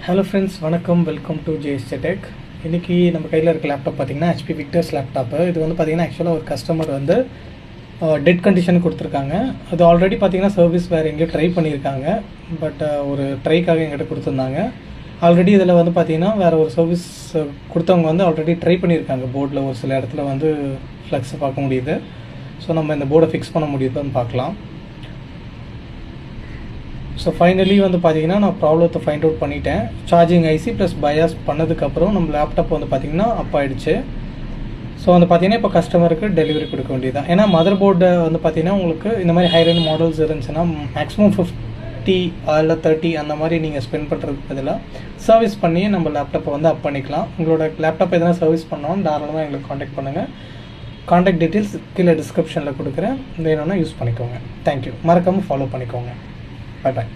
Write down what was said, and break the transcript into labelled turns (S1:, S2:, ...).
S1: Hello friends, வணக்கம். Welcome to JSJ tech. இன்றைக்கி நம்ம கையில் இருக்க லேப்டாப் பார்த்திங்கன்னா HP விக்டர்ஸ் லேப்டாப்பு. இது வந்து பார்த்திங்கன்னா ஆக்சுவலாக ஒரு கஸ்டமர் வந்து டெட் கண்டிஷன் கொடுத்துருக்காங்க. அது ஆல்ரெடி பார்த்திங்கன்னா சர்வீஸ் வேறு எங்கேயோ ட்ரை பண்ணியிருக்காங்க. பட் ஒரு ட்ரைக்காக எங்கிட்ட கொடுத்துருந்தாங்க. ஆல்ரெடி இதில் வந்து பார்த்திங்கன்னா வேறு ஒரு சர்வீஸ் கொடுத்தவங்க வந்து ஆல்ரெடி ட்ரை பண்ணியிருக்காங்க. போர்டில் ஒரு சில இடத்துல வந்து ஃப்ளக்ஸை பார்க்க முடியுது. ஸோ நம்ம இந்த போர்டை ஃபிக்ஸ் பண்ண முடியுதுன்னு பார்க்கலாம். ஸோ ஃபைனலி வந்து பார்த்திங்கன்னா நான் ப்ராப்ளத்தை ஃபைண்ட் அவுட் பண்ணிட்டேன். சார்ஜிங் ஐசி ப்ளஸ் பயாஸ் பண்ணதுக்கப்புறம் நம்ம லேப்டாப் வந்து பார்த்திங்கன்னா அப் ஆகிடுச்சு. ஸோ வந்து பார்த்திங்கன்னா இப்போ கஸ்டமருக்கு டெலிவரி கொடுக்க வேண்டியது தான். ஏன்னா மதர் போர்டை வந்து பார்த்திங்கன்னா உங்களுக்கு இந்த மாதிரி ஹைரண்ட் மாடல்ஸ் இருந்துச்சுன்னா மேக்ஸிமம் 50 இல்லை 30 அந்த மாதிரி நீங்கள் ஸ்பெண்ட் பண்ணுறதுக்கு பதிலாக சர்வீஸ் பண்ணி நம்ம லேப்டாப்பை வந்து அப் பண்ணிக்கலாம். உங்களோட லேப்டாப் எதனா சர்வீஸ் பண்ணோம் தாராளமாக எங்களுக்கு காண்டாக்ட் பண்ணுங்கள். காண்டாக்ட் டீட்டெயில்ஸ் கீழே டிஸ்கிரிப்ஷனில் கொடுக்குறேன். வேணும்னா யூஸ் பண்ணிக்கோங்க. தேங்க்யூ. மறக்காமல் ஃபாலோ பண்ணிக்கோங்க. Bye bye.